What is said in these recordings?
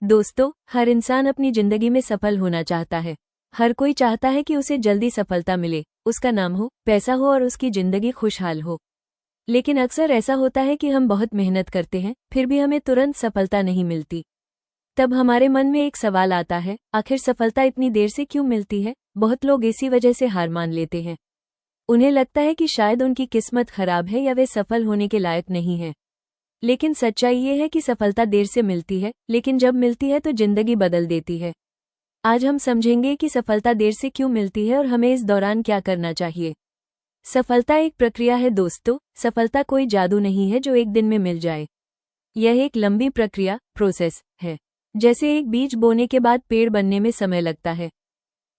दोस्तों, हर इंसान अपनी जिंदगी में सफल होना चाहता है। हर कोई चाहता है कि उसे जल्दी सफलता मिले, उसका नाम हो, पैसा हो और उसकी जिंदगी खुशहाल हो। लेकिन अक्सर ऐसा होता है कि हम बहुत मेहनत करते हैं, फिर भी हमें तुरंत सफलता नहीं मिलती। तब हमारे मन में एक सवाल आता है, आखिर सफलता इतनी देर से क्यों मिलती है? बहुत लोग इसी वजह से हार मान लेते हैं। उन्हें लगता है कि शायद उनकी किस्मत खराब है या वे सफल होने के लायक नहीं हैं। लेकिन सच्चाई ये है कि सफलता देर से मिलती है, लेकिन जब मिलती है तो जिंदगी बदल देती है। आज हम समझेंगे कि सफलता देर से क्यों मिलती है और हमें इस दौरान क्या करना चाहिए। सफलता एक प्रक्रिया है दोस्तों, सफलता कोई जादू नहीं है जो एक दिन में मिल जाए। यह एक लंबी प्रक्रिया, प्रोसेस है। जैसे एक बीज बोने के बाद पेड़ बनने में समय लगता है।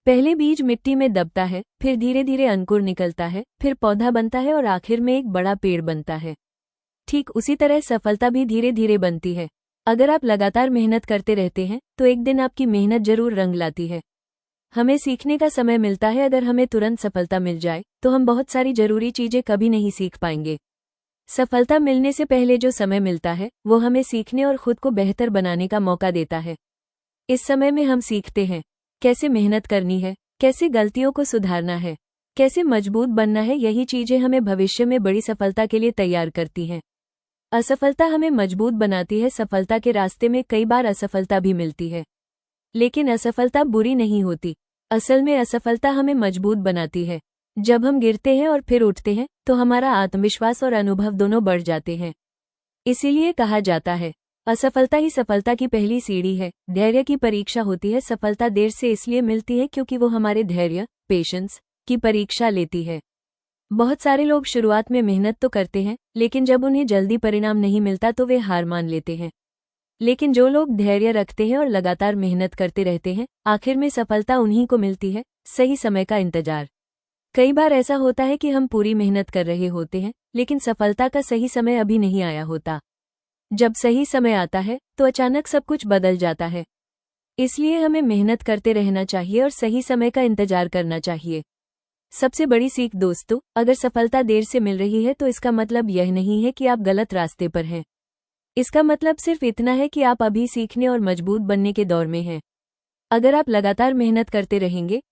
पहले बीज मिट्टी में दबता है, फिर धीरे धीरे अंकुर निकलता है, फिर पौधा बनता है और आखिर में एक बड़ा पेड़ बनता है। ठीक उसी तरह सफलता भी धीरे धीरे बनती है। अगर आप लगातार मेहनत करते रहते हैं तो एक दिन आपकी मेहनत जरूर रंग लाती है। हमें सीखने का समय मिलता है। अगर हमें तुरंत सफलता मिल जाए तो हम बहुत सारी जरूरी चीजें कभी नहीं सीख पाएंगे। सफलता मिलने से पहले जो समय मिलता है वो हमें सीखने और खुद को बेहतर बनाने का मौका देता है। इस समय में हम सीखते हैं कैसे मेहनत करनी है, कैसे गलतियों को सुधारना है, कैसे मजबूत बनना है। यही चीजें हमें भविष्य में बड़ी सफलता के लिए तैयार करती हैं। असफलता हमें मजबूत बनाती है। सफलता के रास्ते में कई बार असफलता भी मिलती है, लेकिन असफलता बुरी नहीं होती। असल में असफलता हमें मजबूत बनाती है। जब हम गिरते हैं और फिर उठते हैं तो हमारा आत्मविश्वास और अनुभव दोनों बढ़ जाते हैं। इसीलिए कहा जाता है, असफलता ही सफलता की पहली सीढ़ी है। धैर्य की परीक्षा होती है। सफलता देर से इसलिए मिलती है क्योंकि वो हमारे धैर्य, पेशेंस की परीक्षा लेती है। बहुत सारे लोग शुरुआत में मेहनत तो करते हैं, लेकिन जब उन्हें जल्दी परिणाम नहीं मिलता तो वे हार मान लेते हैं। लेकिन जो लोग धैर्य रखते हैं और लगातार मेहनत करते रहते हैं, आखिर में सफलता उन्हीं को मिलती है। सही समय का इंतजार। कई बार ऐसा होता है कि हम पूरी मेहनत कर रहे होते हैं, लेकिन सफलता का सही समय अभी नहीं आया होता। जब सही समय आता है तो अचानक सब कुछ बदल जाता है। इसलिए हमें मेहनत करते रहना चाहिए और सही समय का इंतजार करना चाहिए। सबसे बड़ी सीख दोस्तों, अगर सफलता देर से मिल रही है तो इसका मतलब यह नहीं है कि आप गलत रास्ते पर हैं। इसका मतलब सिर्फ इतना है कि आप अभी सीखने और मजबूत बनने के दौर में हैं। अगर आप लगातार मेहनत करते रहेंगे